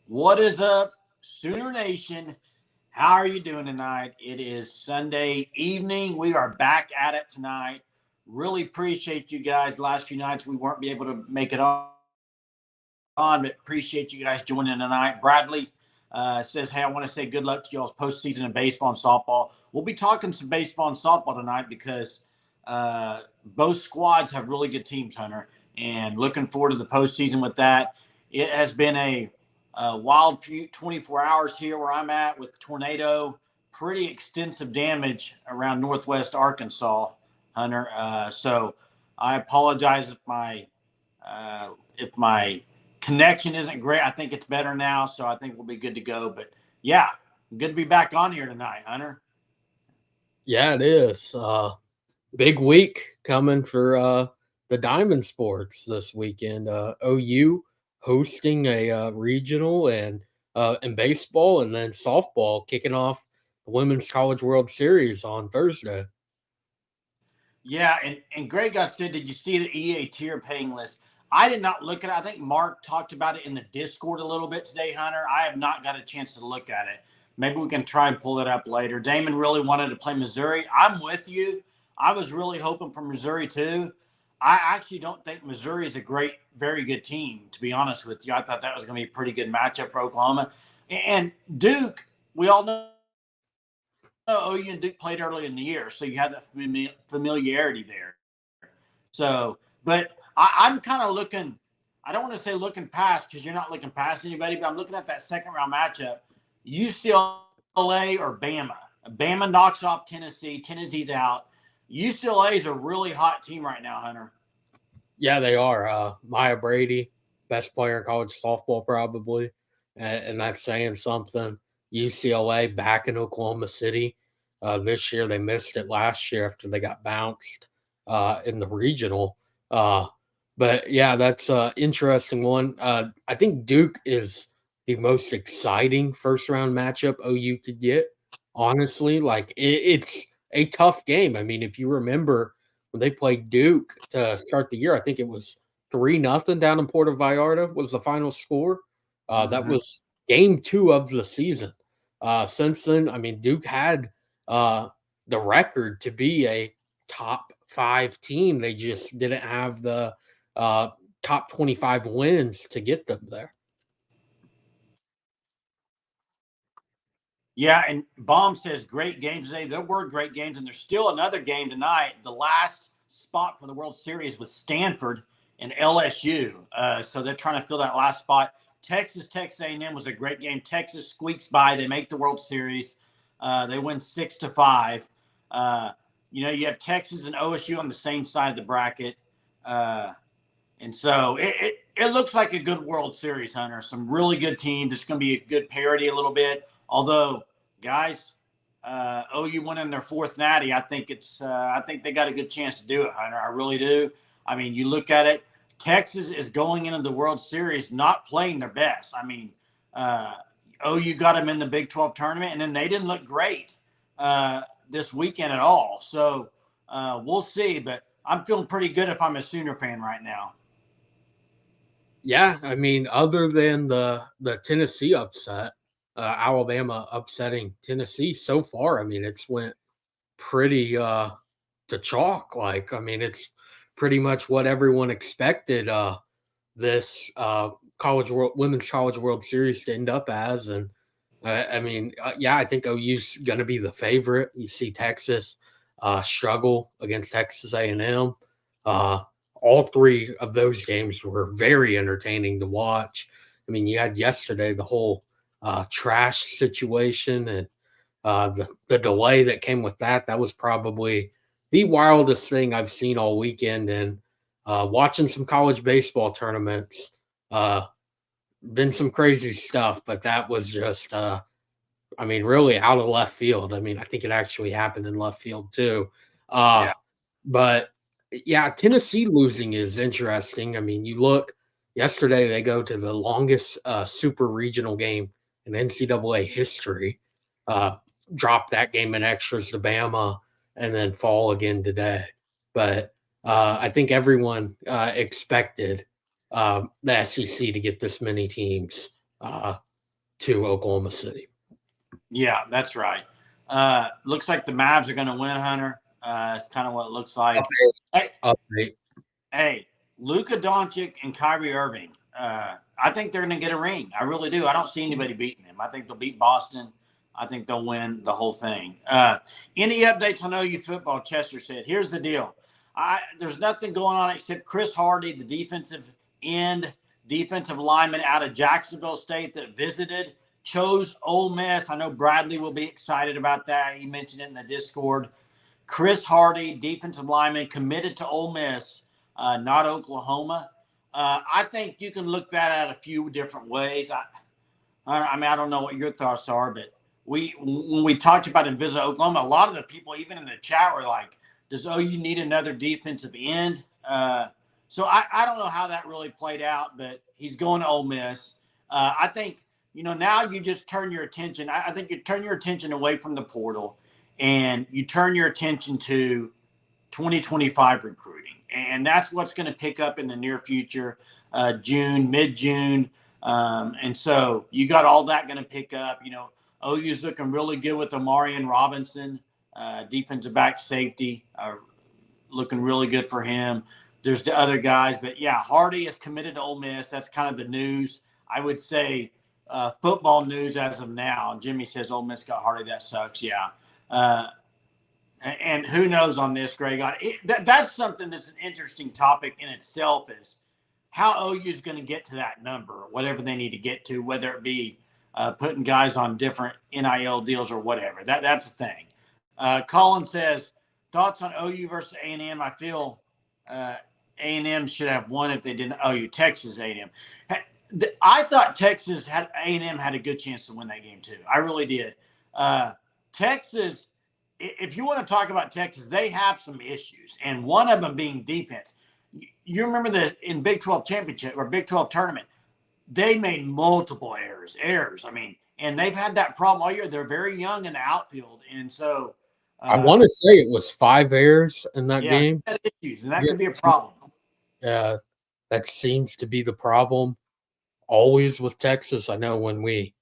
What is up, Sooner Nation? How are you doing tonight? It is Sunday evening. We are back at it tonight. Really appreciate you guys. Last few nights we weren't be able to make it on, but appreciate you guys joining tonight. Bradley says, "Hey, I want to say good luck to y'all's postseason in baseball and softball." We'll be talking some baseball and softball tonight because both squads have really good teams, Hunter, and looking forward to the postseason with that. It has been a wild few 24 hours here where I'm at with tornado, pretty extensive damage around northwest Arkansas, Hunter. So I apologize if my connection isn't great. I think it's better now, so I think we'll be good to go. But yeah, good to be back on here tonight, Hunter. Yeah, it is. Big week coming for the Diamond Sports this weekend. OU hosting a regional and in baseball, and then softball kicking off the Women's College World Series on Thursday. Yeah, and Greg got said, did you see the EA tier paying list? I did not look at it. I think Mark talked about it in the Discord a little bit today, Hunter. I have not got a chance to look at it. Maybe we can try and pull it up later. Damon really wanted to play Missouri. I'm with you. I was really hoping for Missouri too. I actually don't think Missouri is a very good team, to be honest with you. I thought that was going to be a pretty good matchup for Oklahoma. And Duke, we all know OU and Duke played early in the year, so you had that familiarity there. So, but I'm kind of looking. I don't want to say looking past because you're not looking past anybody, but I'm looking at that second round matchup: UCLA or Bama. Bama knocks off Tennessee. Tennessee's out. UCLA is a really hot team right now, Hunter. Yeah, they are. Maya Brady, best player in college softball, probably, and that's saying something. UCLA back in Oklahoma City this year. They missed it last year after they got bounced in the regional. But yeah, that's an interesting one. I think Duke is the most exciting first round matchup OU could get. Honestly, like it's a tough game. I mean, if you remember when they played Duke to start the year, I think it was 3-0 down in Puerto Vallarta was the final score. That was game 2 of the season. Since then, I mean, Duke had the record to be a top 5 team. They just didn't have the top 25 wins to get them there. Yeah, and Baum says great games today. There were great games, and there's still another game tonight. The last spot for the World Series with Stanford and LSU. So they're trying to fill that last spot. Texas A&M was a great game. Texas squeaks by. They make the World Series. They win 6-5. You have Texas and OSU on the same side of the bracket. And so it looks like a good World Series, Hunter. Some really good teams. It's going to be a good parity a little bit. Although, guys, OU won in their 4th natty. I think they got a good chance to do it, Hunter. I really do. I mean, you look at it. Texas is going into the World Series not playing their best. I mean, OU got them in the Big 12 tournament, and then they didn't look great this weekend at all. So we'll see. But I'm feeling pretty good if I'm a Sooner fan right now. Yeah, I mean, other than the Tennessee upset, Alabama upsetting Tennessee so far, I mean, it's went pretty to chalk. Like, I mean, it's pretty much what everyone expected this women's college world series to end up as. And I mean, yeah, I think OU's going to be the favorite. You see Texas struggle against Texas A&M. All 3 of those games were very entertaining to watch. I mean, you had yesterday the whole trash situation and the delay that came with that. That was probably the wildest thing I've seen all weekend. And watching some college baseball tournaments, been some crazy stuff, but that was just, I mean, really out of left field. I mean, I think it actually happened in left field too. Yeah. But yeah, Tennessee losing is interesting. I mean, you look yesterday, they go to the longest super regional game in NCAA history, drop that game in extras to Bama, and then fall again today. But I think everyone expected the SEC to get this many teams to Oklahoma City. Yeah, that's right. Looks like the Mavs are going to win, Hunter. It's kind of what it looks like. Update. Hey, Luka Doncic and Kyrie Irving. I think they're going to get a ring. I really do. I don't see anybody beating them. I think they'll beat Boston. I think they'll win the whole thing. Any updates on OU football? Chester said. Here's the deal. There's nothing going on except Chris Hardy, the defensive lineman out of Jacksonville State that visited, chose Ole Miss. I know Bradley will be excited about that. He mentioned it in the Discord. Chris Hardy, defensive lineman, committed to Ole Miss, not Oklahoma. I think you can look that at a few different ways. I mean, I don't know what your thoughts are, but when we talked about him visit Oklahoma, a lot of the people, even in the chat, were like, does OU need another defensive end? So I don't know how that really played out, but he's going to Ole Miss. I think, now you just turn your attention. I think you turn your attention away from the portal and you turn your attention to 2025 recruiting. And that's what's going to pick up in the near future, mid-June. And so you got all that going to pick up. OU's looking really good with Amarian Robinson, defensive back safety, looking really good for him. There's the other guys. But, yeah, Hardy is committed to Ole Miss. That's kind of the news. I would say football news as of now. Jimmy says Ole Miss got Hardy. That sucks, yeah. And who knows on this, Greg? That's something that's an interesting topic in itself is how OU is going to get to that number, whatever they need to get to, whether it be putting guys on different NIL deals or whatever. That's the thing. Colin says, thoughts on OU versus A&M? I feel A&M should have won if they didn't. OU, Texas A&M. I thought Texas A&M had a good chance to win that game too. I really did. Texas, if you want to talk about Texas, they have some issues, and one of them being defense. You remember in Big 12 championship or Big 12 tournament, they made multiple errors. I mean, and they've had that problem all year. They're very young in the outfield, and so I want to say it was 5 errors in that game. Issues, and that could be a problem. That seems to be the problem always with Texas. I know when we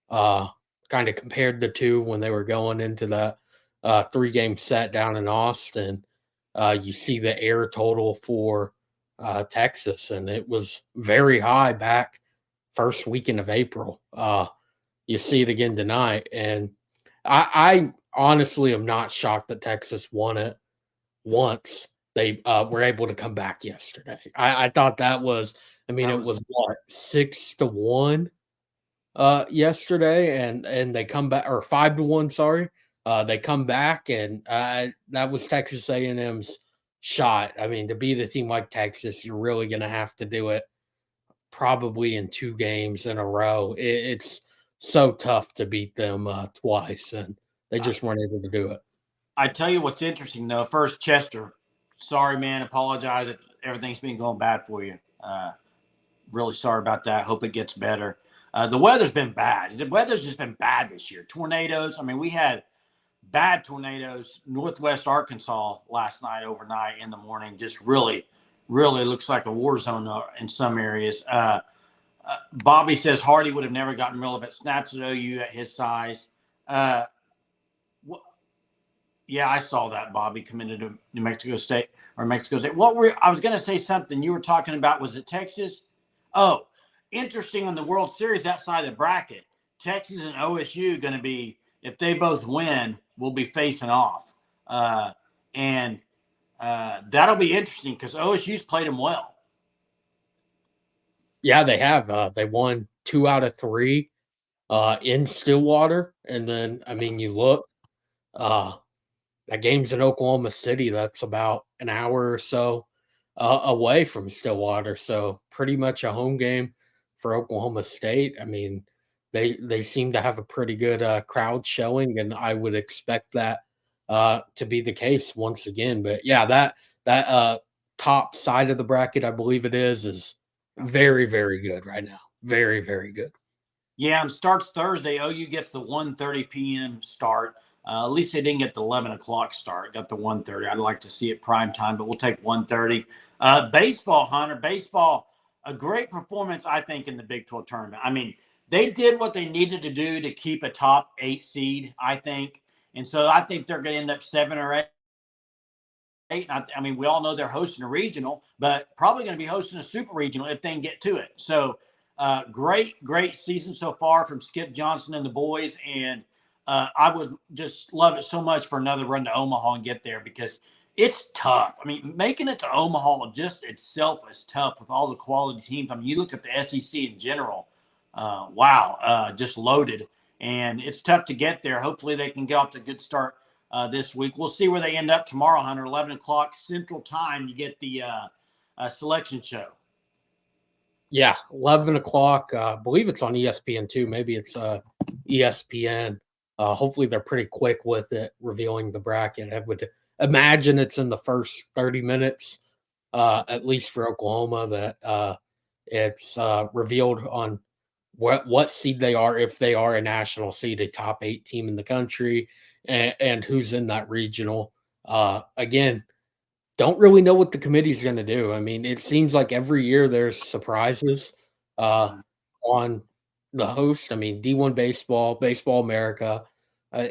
kind of compared the two when they were going into that 3-game set down in Austin, you see the error total for Texas, and it was very high back first weekend of April. You see it again tonight, and I honestly am not shocked that Texas won it once they were able to come back yesterday. I thought that was, it was what, 6-1 yesterday, and they come back, or 5-1, sorry. They come back, and that was Texas A&M's shot. I mean, to beat a team like Texas, you're really going to have to do it probably in 2 games in a row. It's so tough to beat them twice, and they just weren't able to do it. I tell you what's interesting, though. First, Chester, sorry, man. Apologize if everything's been going bad for you. Really sorry about that. Hope it gets better. The weather's been bad. The weather's just been bad this year. Tornadoes. I mean, we had bad tornadoes, northwest Arkansas last night, overnight, in the morning. Just really, really looks like a war zone in some areas. Bobby says Hardy would have never gotten relevant snaps at OU at his size. Yeah, I saw that, Bobby, committed to New Mexico State or Mexico State. I was going to say something you were talking about. Was it Texas? Oh, interesting on the World Series, that side of the bracket. Texas and OSU going to be, if they both win, will be facing off. And that'll be interesting because OSU's played them well. Yeah, they have. They won 2 out of 3 in Stillwater. And then, you look, that game's in Oklahoma City. That's about an hour or so away from Stillwater. So pretty much a home game for Oklahoma State. They seem to have a pretty good crowd showing, and I would expect that to be the case once again. But yeah, that top side of the bracket, I believe it is very, very good right now. Very, very good. Yeah, and starts Thursday. OU gets the 1:30 p.m. start. At least they didn't get the 11 o'clock start. Got the 1:30. I'd like to see it prime time, but we'll take 1:30. Baseball, Hunter. Baseball, a great performance, I think, in the Big 12 tournament. they did what they needed to do to keep a top 8 seed, I think. And so I think they're going to end up 7 or 8. I mean, we all know they're hosting a regional, but probably going to be hosting a super regional if they can get to it. So great season so far from Skip Johnson and the boys. And I would just love it so much for another run to Omaha and get there, because it's tough. I mean, making it to Omaha just itself is tough with all the quality teams. I mean, you look at the SEC in general, just loaded. And it's tough to get there. Hopefully they can get off to a good start this week. We'll see where they end up tomorrow, Hunter. 11 o'clock Central Time. You get the selection show. Yeah, 11 o'clock. I believe it's on ESPN too. Maybe it's ESPN. Hopefully they're pretty quick with it, revealing the bracket. I would imagine it's in the first 30 minutes, at least for Oklahoma, that it's revealed on what seed they are, if they are a national seed, a top 8 team in the country, and who's in that regional. Again, don't really know what the committee's going to do. I mean, it seems like every year there's surprises on the host. I mean, D1 Baseball, Baseball America,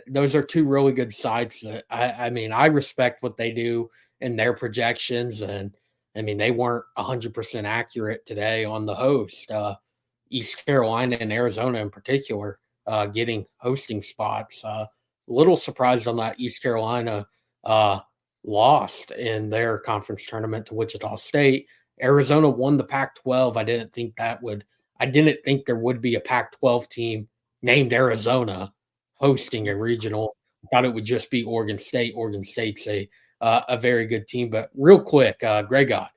those are 2 really good sides that I mean, I respect what they do in their projections. And I mean, they weren't 100% accurate today on the host. East Carolina and Arizona in particular, getting hosting spots. A little surprised on that East Carolina lost in their conference tournament to Wichita State. Arizona won the Pac-12. I didn't think there would be a Pac-12 team named Arizona hosting a regional. I thought it would just be Oregon State. Oregon State's a very good team. But real quick, Greg God,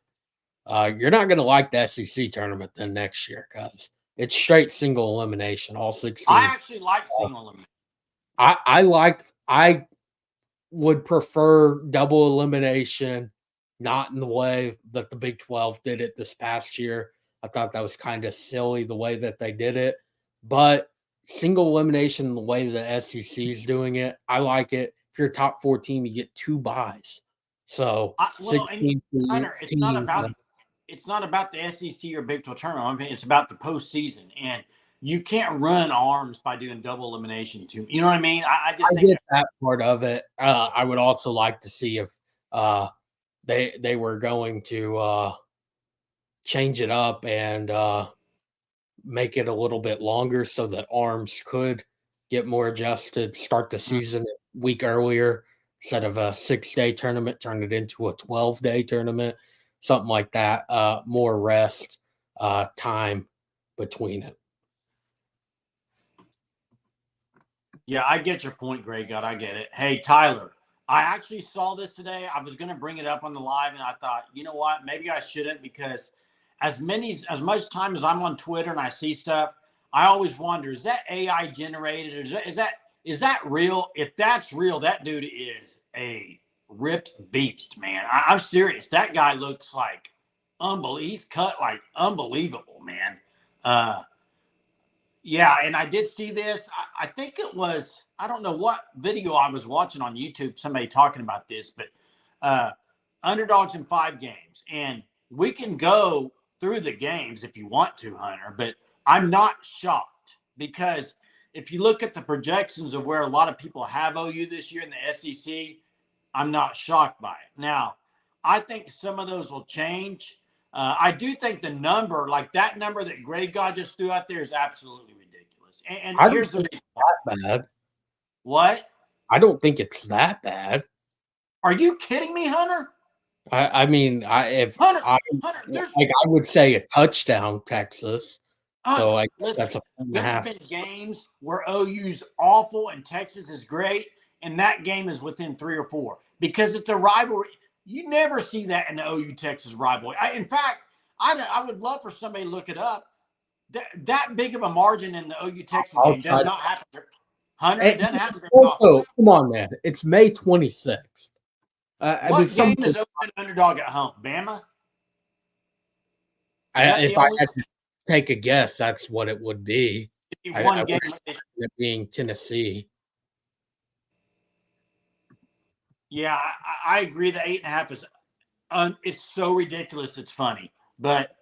you're not going to like the SEC tournament then next year, because it's straight single elimination, all 16. I actually like single elimination. I would prefer double elimination, not in the way that the Big 12 did it this past year. I thought that was kind of silly the way that they did it. But single elimination, the way the SEC is doing it, I like it. If you're a top 4 team, you get 2 buys. So, Hunter, it's not about the SEC or Big 12 tournament. I mean, it's about the postseason, and you can't run arms by doing double elimination too. You know what I mean? I just think get that part of it. I would also like to see if they were going to change it up and make it a little bit longer so that arms could get more adjusted, start the season a week earlier instead of a 6-day tournament, turn it into a 12-day tournament, something like that. More rest time between it. Yeah, I get your point, Greg God. I get it. Hey, Tyler, I actually saw this today. I was going to bring it up on the live, and I thought, you know what? Maybe I shouldn't, because as much time as I'm on Twitter and I see stuff, I always wonder, is that AI generated? Is that real? If that's real, that dude is a ripped beast, man. I'm serious. That guy looks like unbelievable. He's cut like unbelievable, man. Yeah, and I did see this. I think it was, I don't know what video I was watching on YouTube, somebody talking about this, but underdogs in 5 games. And we can go through the games if you want to, Hunter, but I'm not shocked, because if you look at the projections of where a lot of people have OU this year in the SEC, I'm not shocked by it. Now, I think some of those will change. I do think the number, like that number that Greg God just threw out there, is absolutely ridiculous. And here's the reason why. Bad. What? I don't think it's that bad. Are you kidding me, Hunter? I mean, Hunter, I would say a touchdown, Texas. So that's a there's been games where OU's awful and Texas is great, and that game is within 3 or 4 because it's a rivalry. You never see that in the OU Texas rivalry. In fact, I would love for somebody to look it up. That big of a margin in the OU Texas game does not happen. Hunter, it doesn't happen. Also, come on, man. It's May 26th. What game is OU an underdog at home? Bama? If I had to take a guess, that's what it would be. One game being Tennessee. Yeah, I agree. The 8.5 is it's so ridiculous. It's funny, but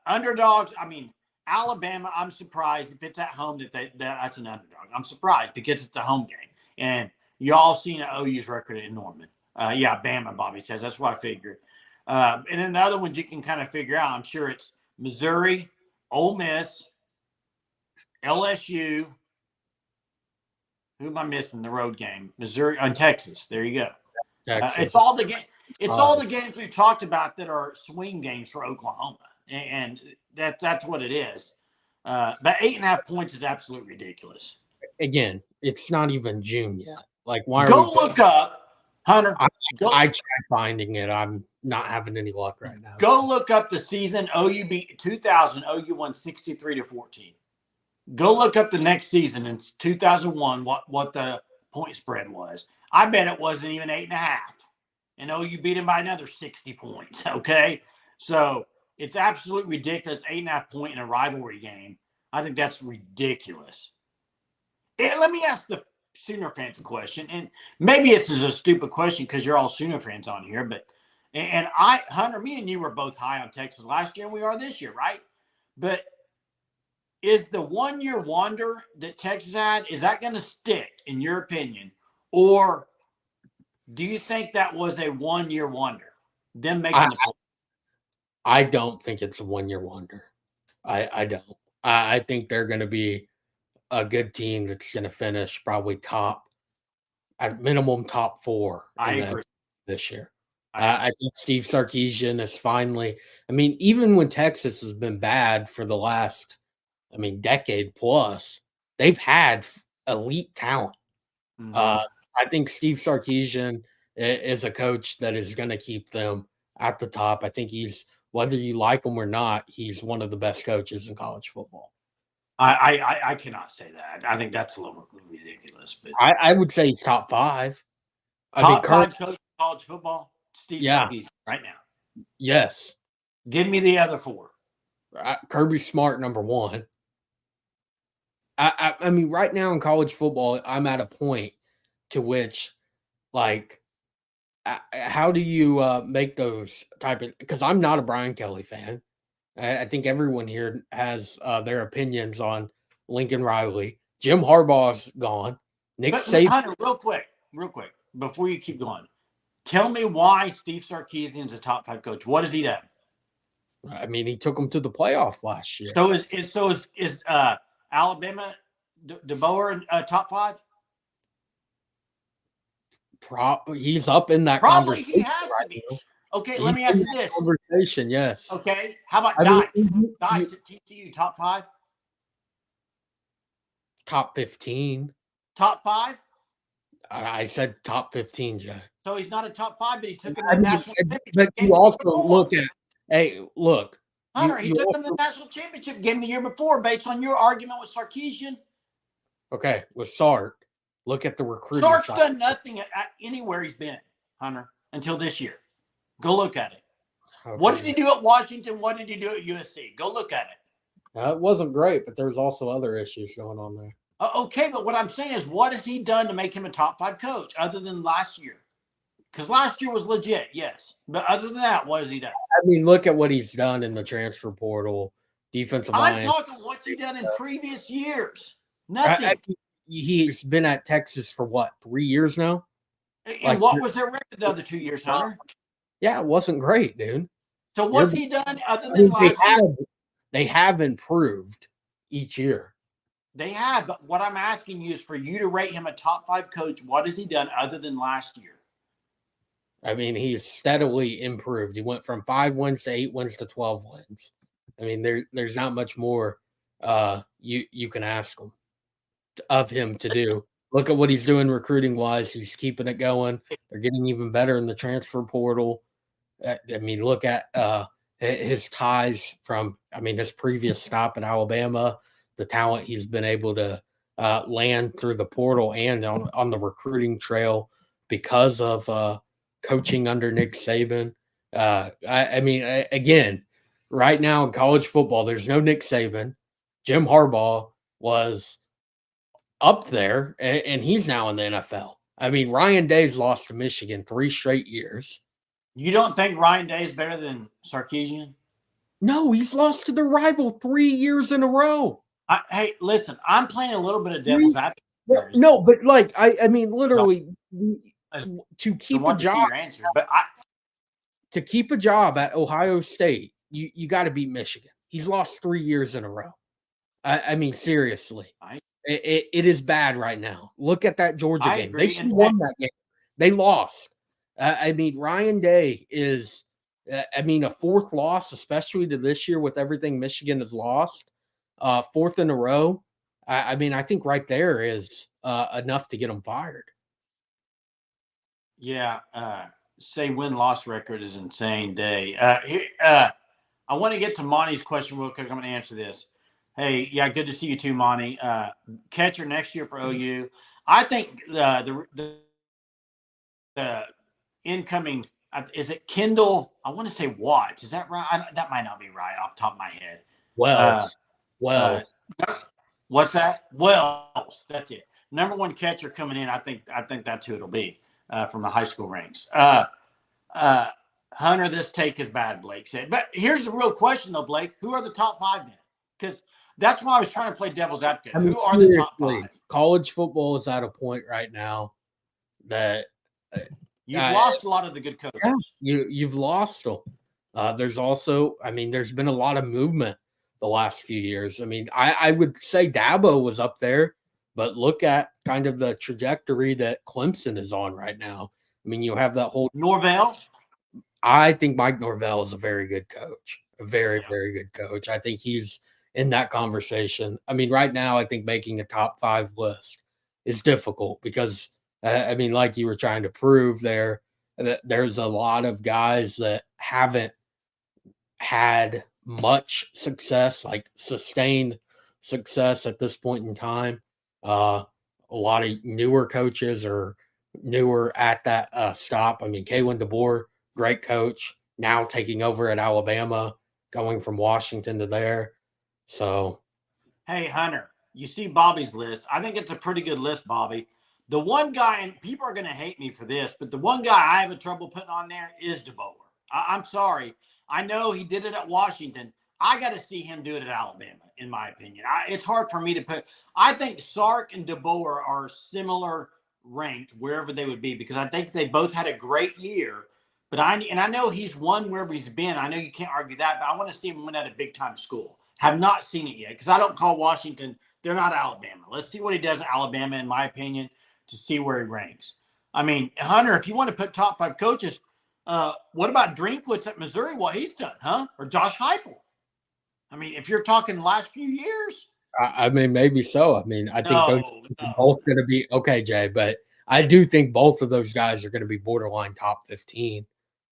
underdogs. I mean, Alabama, I'm surprised if it's at home that's an underdog. I'm surprised because it's a home game. And you all seen OU's record in Norman. Yeah, Bama, Bobby says. That's what I figured. And then the other ones you can kind of figure out. I'm sure it's Missouri, Ole Miss, LSU. Who am I missing? The road game, Missouri and Texas. There you go. It's all the game. It's all the games we've talked about that are swing games for Oklahoma, and that's what it is. But 8.5 points is absolutely ridiculous. Again, it's not even June yet. Like, why? Go look up, Hunter. I tried finding it. I'm not having any luck right now. Go look up the season OU beat 2000. OU won 63-14. Go look up the next season in 2001. What the point spread was. I bet it wasn't even 8.5. And OU beat him by another 60 points. Okay, so it's absolutely ridiculous. 8.5 point in a rivalry game. I think that's ridiculous. And let me ask the Sooner fans a question, and maybe this is a stupid question because you're all Sooner fans on here, but Hunter, me and you were both high on Texas last year, and we are this year, right? But is the 1 year wonder that Texas had, is that going to stick in your opinion, or do you think that was a 1 year wonder? Them making the play? I don't think it's a 1 year wonder. I don't. I think they're going to be a good team that's going to finish probably at minimum top 4 this year. I think Steve Sarkisian is finally, even when Texas has been bad for the last, decade plus, they've had elite talent. Mm-hmm. I think Steve Sarkisian is a coach that is going to keep them at the top. I think whether you like him or not, he's one of the best coaches in college football. I cannot say that. I think that's a little ridiculous. But I would say he's top 5. Top 5 coach in college football? Steve Sarkisian right now. Yes. Give me the other 4. Kirby Smart, number 1. Right now in college football, I'm at a point to which, like, how do you make those type of – because I'm not a Brian Kelly fan. I think everyone here has their opinions on Lincoln Riley. Jim Harbaugh's gone. Nick Saban. Hunter, real quick, before you keep going, tell me why Steve Sarkisian is a top 5 coach. What has he done? He took them to the playoff last year. So is Alabama DeBoer top 5? He's up in that Probably conversation. He has to be. Now. Okay, let me ask you this. Conversation, yes. Okay, how about Dykes at TCU, top 5? Top 15. Top 5? I said top 15, Jay. So he's not a top 5, but he took him to the national championship. But you also look at, Hunter, he took him to the national championship game the year before based on your argument with Sarkisian. Okay, with Sark, look at the recruiting. Sark's done nothing at anywhere he's been, Hunter, until this year. Go look at it. Okay. What did he do at Washington? What did he do at USC? Go look at it. It wasn't great, but there's also other issues going on there. Okay, but what I'm saying is, what has he done to make him a top 5 coach other than last year? Because last year was legit, yes. But other than that, what has he done? Look at what he's done in the transfer portal, defensive line. I'm talking what's he done in previous years. Nothing. He's been at Texas for what, 3 years now? And what was their record the other 2 years, Hunter? Yeah, it wasn't great, dude. So what's he done other than last year? They have improved each year. They have, but what I'm asking you is for you to rate him a top 5 coach. What has he done other than last year? He's steadily improved. He went from 5 wins to 8 wins to 12 wins. There's not much more you can ask of him to do. Look at what he's doing recruiting wise. He's keeping it going. They're getting even better in the transfer portal. Look at his ties from his previous stop in Alabama, the talent he's been able to land through the portal and on the recruiting trail because of coaching under Nick Saban. Again, right now in college football, there's no Nick Saban. Jim Harbaugh was up there, and he's now in the NFL. Ryan Day's lost to Michigan 3 straight years. You don't think Ryan Day is better than Sarkisian? No, he's lost to the rival 3 years in a row. Hey, listen, I'm playing a little bit of 3 devil's advocate Well, here. no, but, like, I mean, So literally, I to keep a want to see job your answer, but at Ohio State, you gotta beat Michigan. He's lost 3 years in a row. I mean, seriously. I It is bad right now. Look at that Georgia I game. They agree. should And have won that game. They lost. I mean, Ryan Day is, I mean, a fourth loss, especially to this year with everything Michigan has lost, fourth in a row. I mean, I think right there is enough to get him fired. yeah, say win-loss record is insane day. I want to get to Monty's question real quick. I'm going to answer this. Hey, yeah, good to see you too, Monty. Catcher next year for OU. I think the incoming is it Kendall? I want to say Watts. Is that right? That might not be right off the top of my head. Uh, Wells. uh, Wells. what's that? Wells. That's it. Number one catcher coming in. I think that's who it'll be from the high school ranks. Hunter, this take is bad, Blake said. But here's the real question, though, Blake. Who are the top five then? Because that's why I was trying to play devil's advocate. I mean, Who are the top seriously, five? college football is at a point right now that You've lost a lot of the good coaches. Yeah, you've lost them. There's also, I mean, there's been a lot of movement the last few years. I mean, I would say Dabo was up there, but look at kind of the trajectory that Clemson is on right now. I mean, you have that whole Norvell. I think Mike Norvell is a very good coach, a very, very good coach. I think he's in that conversation. I mean, right now, I think making a top 5 list is difficult because, I mean, like you were trying to prove there, that there's a lot of guys that haven't had much success, like sustained success at this point in time. A lot of newer coaches or newer at that stop. I mean, Kalen DeBoer, great coach, now taking over at Alabama, going from Washington to there. So, Hey, Hunter, you see Bobby's list. I think it's a pretty good list, Bobby. The one guy, and people are going to hate me for this, but the one guy I have a trouble putting on there is DeBoer. I'm sorry. I know he did it at Washington. I got to see him do it at Alabama, in my opinion. It's hard for me to put. I think Sark and DeBoer are similar ranked wherever they would be because I think they both had a great year. But I know he's won wherever he's been. I know you can't argue that, but I want to see him win at a big time school. Have not seen it yet because I don't call Washington. They're not Alabama. Let's see what he does at Alabama, in my opinion, to see where he ranks. I mean, Hunter, if you want to put top 5 coaches, what about Drinkwitz at Missouri? What he's done, huh? Or Josh Heupel? I mean, if you're talking the last few years, I mean, maybe so. I mean, I think those no. are both going to be okay, Jay, but I do think both of those guys are going to be borderline top 15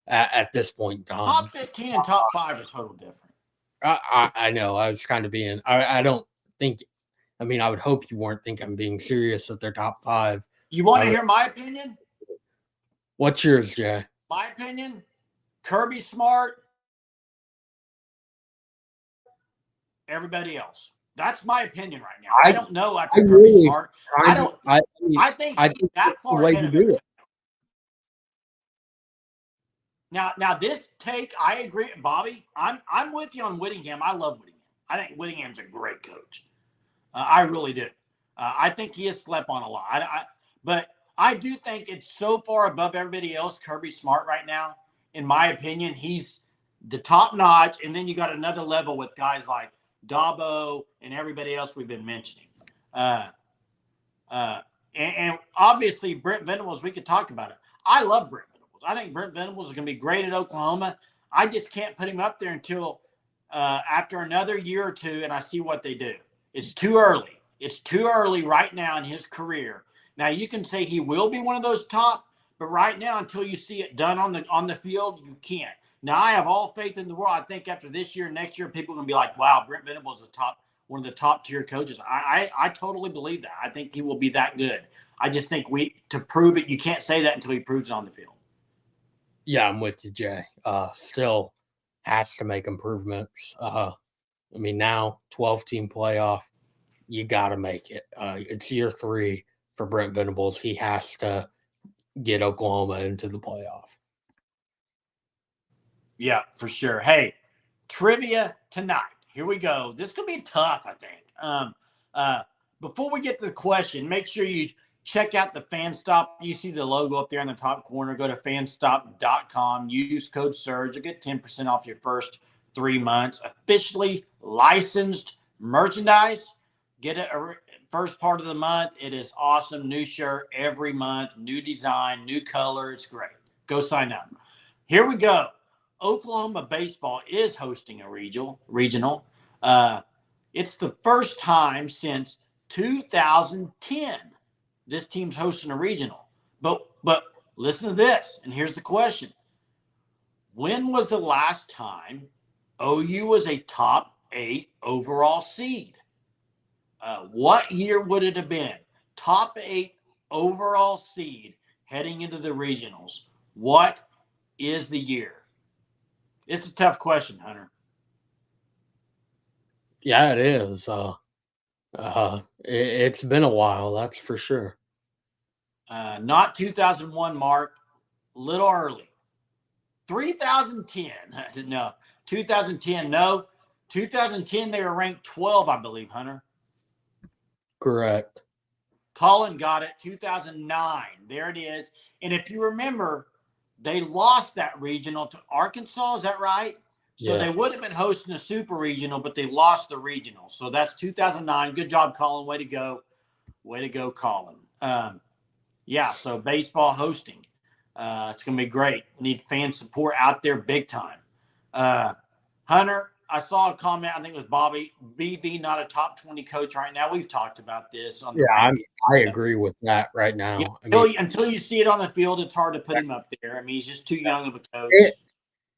at this point in time. Top 15 and top 5 are totally different. I know. I was kind of being. I don't think. I mean, I would hope you weren't think I'm being serious that they're top 5. You want to hear my opinion? What's yours, Jay? My opinion: Kirby Smart, everybody else. That's my opinion right now. I don't know after Kirby Smart. I think that far ahead of it. Now this take, I agree, Bobby. I'm with you on Whittingham. I love Whittingham. I think Whittingham's a great coach. I really do. I think he has slept on a lot. But I do think it's so far above everybody else, Kirby Smart right now. In my opinion, he's the top notch. And then you got another level with guys like Dabo and everybody else we've been mentioning. And obviously, Brent Venables, we could talk about it. I love Brent Venables. I think Brent Venables is going to be great at Oklahoma. I just can't put him up there until after another year or two and I see what they do. It's too early. It's too early right now in his career. Now, you can say he will be one of those top, but right now, until you see it done on the field, you can't. Now, I have all faith in the world. I think after this year, next year, people are going to be like, wow, Brent Venables is one of the top tier coaches. I totally believe that. I think he will be that good. I just think to prove it, you can't say that until he proves it on the field. Yeah, I'm with you, Jay. Still has to make improvements. I mean, now 12-team playoff, you got to make it. It's year 3 for Brent Venables. He has to get Oklahoma into the playoff. Yeah, for sure. Hey, trivia tonight. Here we go. This could be tough, I think. Before we get to the question, make sure you check out the FanStop. You see the logo up there in the top corner. Go to fanstop.com. Use code SURGE. You'll get 10% off your first 3 months. Officially licensed merchandise. Get it first part of the month. It is awesome. New shirt every month. New design. New color. It's great. Go sign up. Here we go. Oklahoma baseball is hosting a regional. It's the first time since 2010 this team's hosting a regional. But listen to this, and here's the question. When was the last time OU was a top 8 overall seed? What year would it have been? Top 8 overall seed heading into the regionals. What is the year? It's a tough question, Hunter. Yeah, it is. It's been a while, that's for sure. Not 2001, Mark. A little early. 2010. No. 2010. No. 2010, they were ranked 12, I believe, Hunter. Correct. Colin got it. 2009. There it is. And if you remember, they lost that regional to Arkansas. Is that right? So they would have been hosting a super regional, but they lost the regional. So that's 2009. Good job, Colin. Way to go. Way to go, Colin. Yeah, so baseball hosting. It's going to be great. Need fan support out there big time. Hunter, I saw a comment. I think it was Bobby. BV, not a top 20 coach right now. We've talked about this. I agree with that right now. Yeah, until you see it on the field, it's hard to put him up there. I mean, he's just too young of a coach.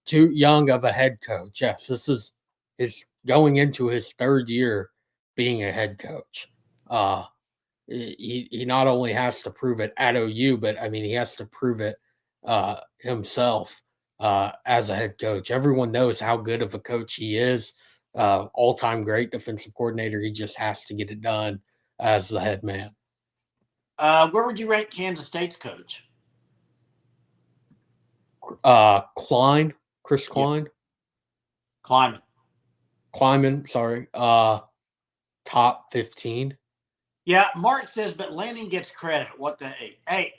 Too young of a head coach. Yes, this is going into his 3rd year being a head coach. He not only has to prove it at OU, but I mean, he has to prove it himself as a head coach. Everyone knows how good of a coach he is. All-time great defensive coordinator. He just has to get it done as the head man. Where would you rank Kansas State's coach? Klein. Chris Klein. Kleiman, sorry. Top 15. Yeah, Mark says, but Lanning gets credit. What the hey?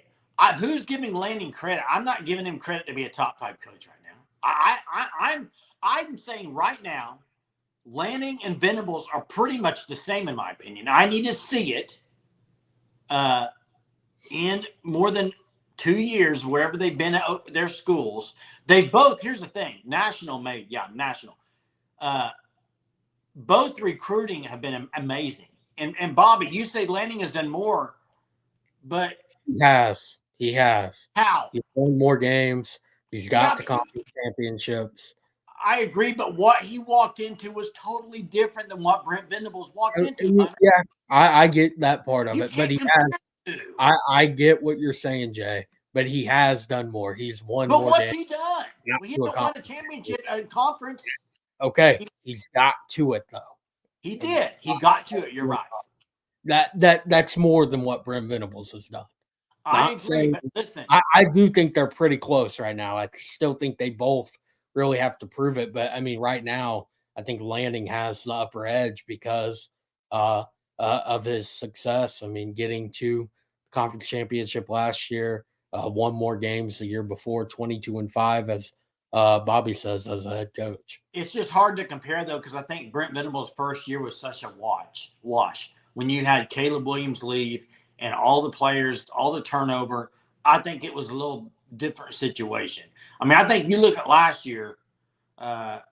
Who's giving Lanning credit? I'm not giving him credit to be a top 5 coach right now. I'm saying right now, Lanning and Venables are pretty much the same in my opinion. I need to see it in more than 2 years, wherever they've been at their schools. They both, here's the thing, national. Both recruiting have been amazing. And Bobby, you say Lanning has done more, but he has. How? He's won more games. He's got the conference championships. I agree, but what he walked into was totally different than what Brent Venables walked into. Yeah, I get that part of it, but he has. I get what you're saying, Jay, but he has done more. He's won more. But what's he done? He hasn't won a championship conference. Okay, he's got to it though. He did. He got to it. You're right. That's more than what Brent Venables has done. I agree, but listen. I do think they're pretty close right now. I still think they both really have to prove it. But, I mean, right now, I think Lanning has the upper edge because of his success. I mean, getting to conference championship last year, won more games the year before, 22-5, as Bobby says, as a head coach. It's just hard to compare, though, because I think Brent Venables' first year was such a wash. When you had Caleb Williams leave and all the players, all the turnover, I think it was a little different situation. I mean, I think you look at last year, and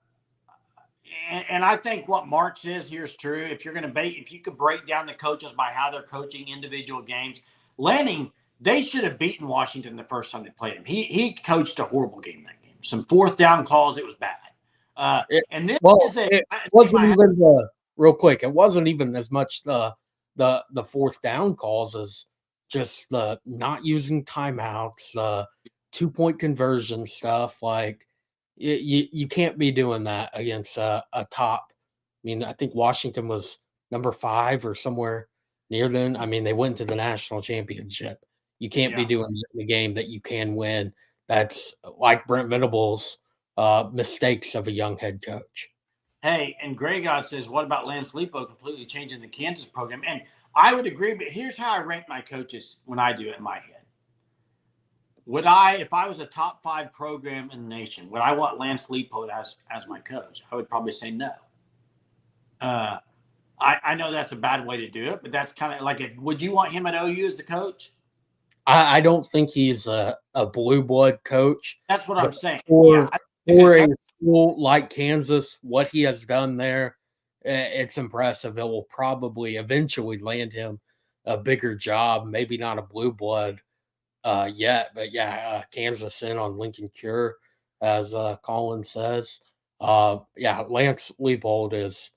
I think what Mark says here is true. If you could break down the coaches by how they're coaching individual games, Lanning, they should have beaten Washington the first time they played him. He coached a horrible game that game. Some 4th down calls, it was bad. It wasn't even as much the 4th down calls as just the not using timeouts, 2-point conversion stuff. Like you can't be doing that against a top. I mean, I think Washington was number 5 or somewhere near then. I mean, they went to the national championship. You can't be doing the game that you can win. That's like Brent Venables' mistakes of a young head coach. Hey, and Grey God says, what about Lance Lepo completely changing the Kansas program? And I would agree, but here's how I rank my coaches when I do it in my head. Would I, if I was a top 5 program in the nation, would I want Lance Lepo as my coach? I would probably say no. I know that's a bad way to do it, but that's kind of like, would you want him at OU as the coach? I don't think he's a blue blood coach. That's what I'm saying. Yeah, For a school like Kansas, what he has done there, it's impressive. It will probably eventually land him a bigger job, maybe not a blue blood yet, but yeah, Kansas in on Lincoln Cure, as Colin says. Yeah, Lance Leipold is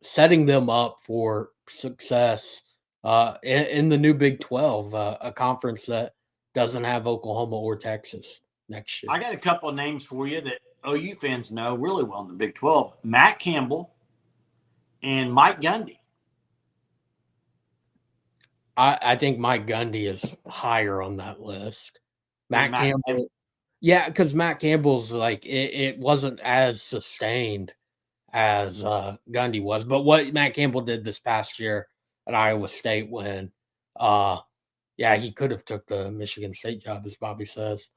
setting them up for success in the new Big 12, a conference that doesn't have Oklahoma or Texas next year. I got a couple of names for you that OU fans know really well in the Big 12. Matt Campbell and Mike Gundy. I think Mike Gundy is higher on that list. Matt Campbell. Yeah, because Matt Campbell's like it wasn't as sustained as Gundy was. But what Matt Campbell did this past year at Iowa State when yeah, he could have took the Michigan State job, as Bobby says.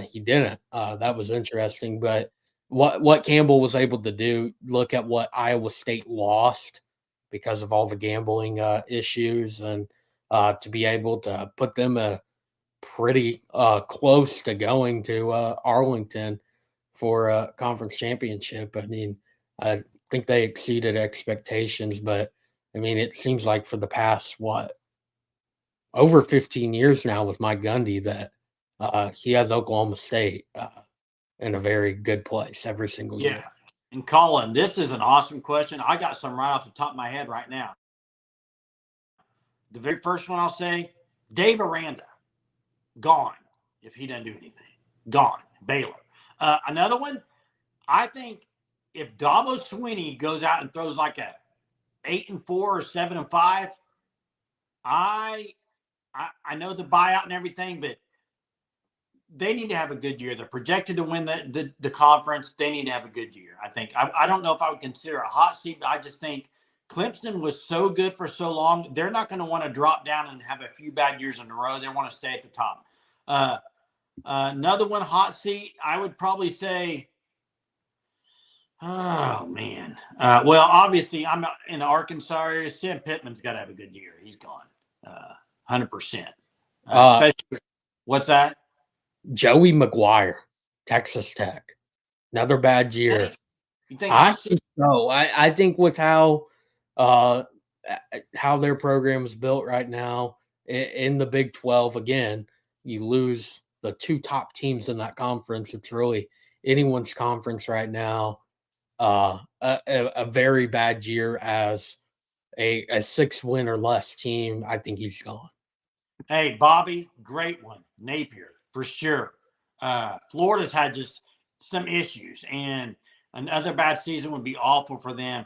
He didn't. That was interesting. But what Campbell was able to do, look at what Iowa State lost because of all the gambling issues, and to be able to put them pretty close to going to Arlington for a conference championship. I mean, I think they exceeded expectations, but I mean, it seems like for the past, over 15 years now with Mike Gundy that he has Oklahoma State in a very good place every single year. Yeah. And Colin, this is an awesome question. I got some right off the top of my head right now. The very first one I'll say, Dave Aranda, gone if he doesn't do anything. Gone. Baylor. Another one, I think if Dabo Swinney goes out and throws like a 8-4 or 7-5, I know the buyout and everything, but they need to have a good year. They're projected to win the conference. They need to have a good year. I think. I don't know if I would consider a hot seat, but I just think Clemson was so good for so long. They're not going to want to drop down and have a few bad years in a row. They want to stay at the top. Another one, hot seat, I would probably say, oh, man. Well, obviously, I'm in the Arkansas area. Sam Pittman's got to have a good year. He's gone 100%. Especially, what's that? Joey McGuire, Texas Tech. Another bad year. You think I think so. I think with how their program is built right now in the Big 12, again, you lose the 2 top teams in that conference. It's really anyone's conference right now. A very bad year as a 6-win or less team. I think he's gone. Hey, Bobby, great one. Napier, for sure. Florida's had just some issues, and another bad season would be awful for them.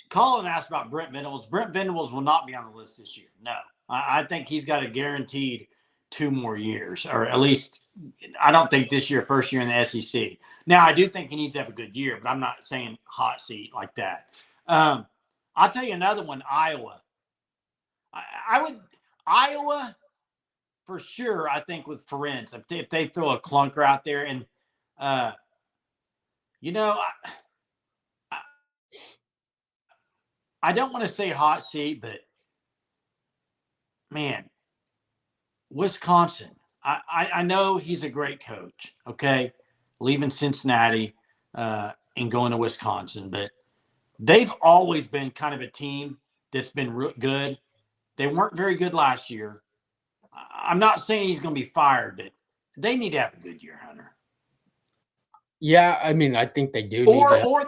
Colin asked about Brent Venables. Brent Venables will not be on the list this year. No, I think he's got a guaranteed 2 more years, or at least I don't think this year, first year in the SEC. Now, I do think he needs to have a good year, but I'm not saying hot seat like that. I'll tell you another one, Iowa. Iowa for sure, I think with Ferenc, if they throw a clunker out there, and you know, I don't want to say hot seat, but man, Wisconsin. I know he's a great coach. Okay, leaving Cincinnati and going to Wisconsin, but they've always been kind of a team that's been real good. They weren't very good last year. I'm not saying he's going to be fired, but they need to have a good year, Hunter. Yeah, I mean, I think they do need that.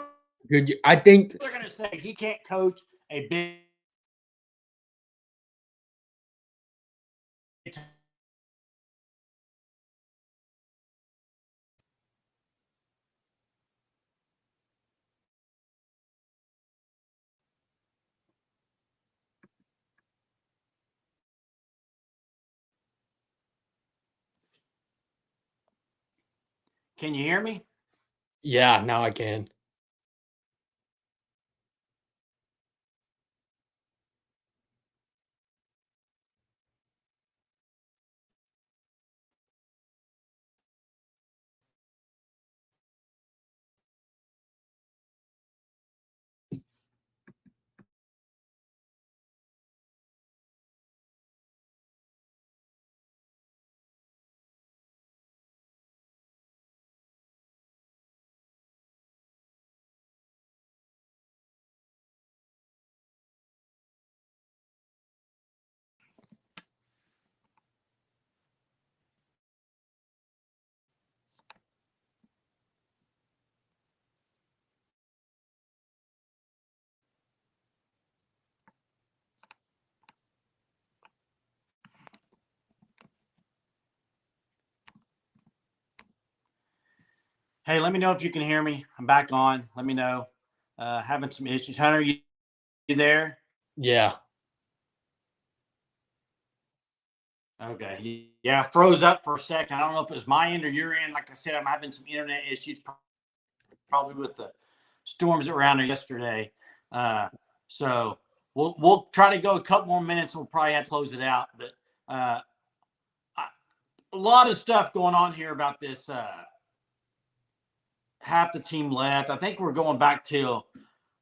Good. I think they're going to say he can't coach a big. Can you hear me? Yeah, now I can. Hey, let me know if you can hear me. I'm back on. Let me know. Having some issues. Hunter, you there? Yeah. Okay. Yeah, froze up for a second. I don't know if it was my end or your end. Like I said, I'm having some internet issues, probably with the storms that were around there yesterday. Uh, so we'll try to go a couple more minutes. We'll probably have to close it out. But uh, a lot of stuff going on here about this. Half the team left. I think we're going back to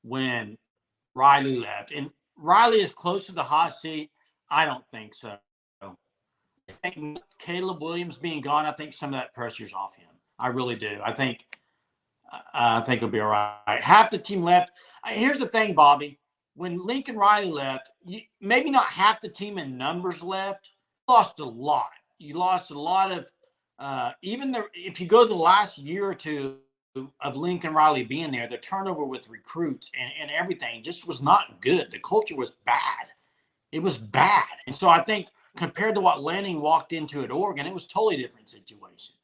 when Riley left. And Riley is close to the hot seat. I don't think so. I think Caleb Williams being gone, I think some of that pressure's off him. I really do. I think it'll be all right. Half the team left. Here's the thing, Bobby. When Lincoln Riley left, maybe not half the team in numbers left. You lost a lot. You lost a lot of if you go to the last year or two of Lincoln Riley being there, the turnover with recruits and everything just was not good. The culture was bad. It was bad. And so I think compared to what Lanning walked into at Oregon, it was a totally different situation.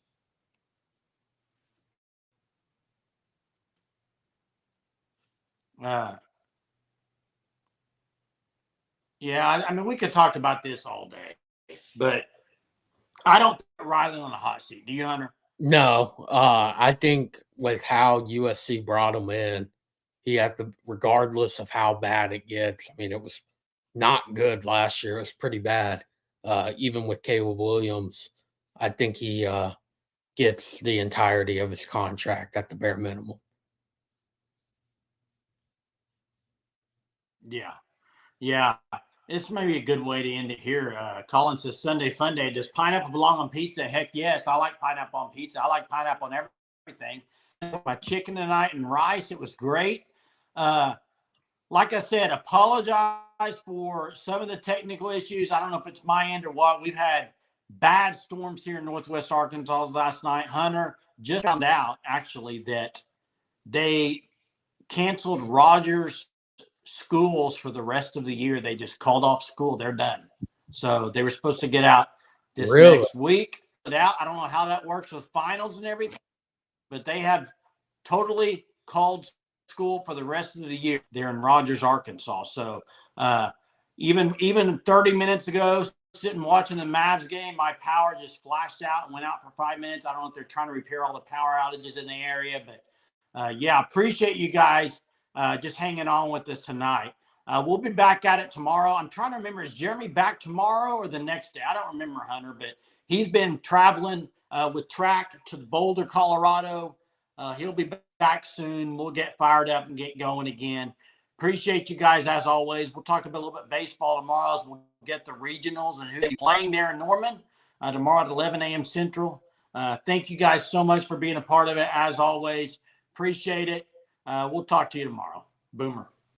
Yeah, I mean, we could talk about this all day, but I don't put Riley on the hot seat. Do you, Hunter? No, I think with how USC brought him in, he had to, regardless of how bad it gets. I mean, it was not good last year. It was pretty bad. Even with Caleb Williams, I think he gets the entirety of his contract at the bare minimum. Yeah. Yeah. This may be a good way to end it here. Colin says Sunday fun day. Does pineapple belong on pizza? Heck yes. I like pineapple on pizza. I like pineapple on everything. My chicken tonight and rice. It was great. Like I said, apologize for some of the technical issues. I don't know if it's my end or what. We've had bad storms here in Northwest Arkansas last night. Hunter just found out actually that they canceled Rogers schools for the rest of the year. They just called off school. They're done. So they were supposed to get out this next week. I don't know how that works with finals and everything, but they have totally called school for the rest of the year. They're in Rogers, Arkansas. So even 30 minutes ago, sitting watching the Mavs game, my power just flashed out and went out for 5 minutes. I don't know if they're trying to repair all the power outages in the area, but yeah, appreciate you guys just hanging on with us tonight. We'll be back at it tomorrow. I'm trying to remember, is Jeremy back tomorrow or the next day? I don't remember, Hunter, but he's been traveling with track to Boulder, Colorado. He'll be back soon. We'll get fired up and get going again. Appreciate you guys as always. We'll talk about a little bit of baseball tomorrow as we'll get the regionals and who's playing there in Norman tomorrow at 11 a.m. Central. Thank you guys so much for being a part of it as always. Appreciate it. We'll talk to you tomorrow. Boomer.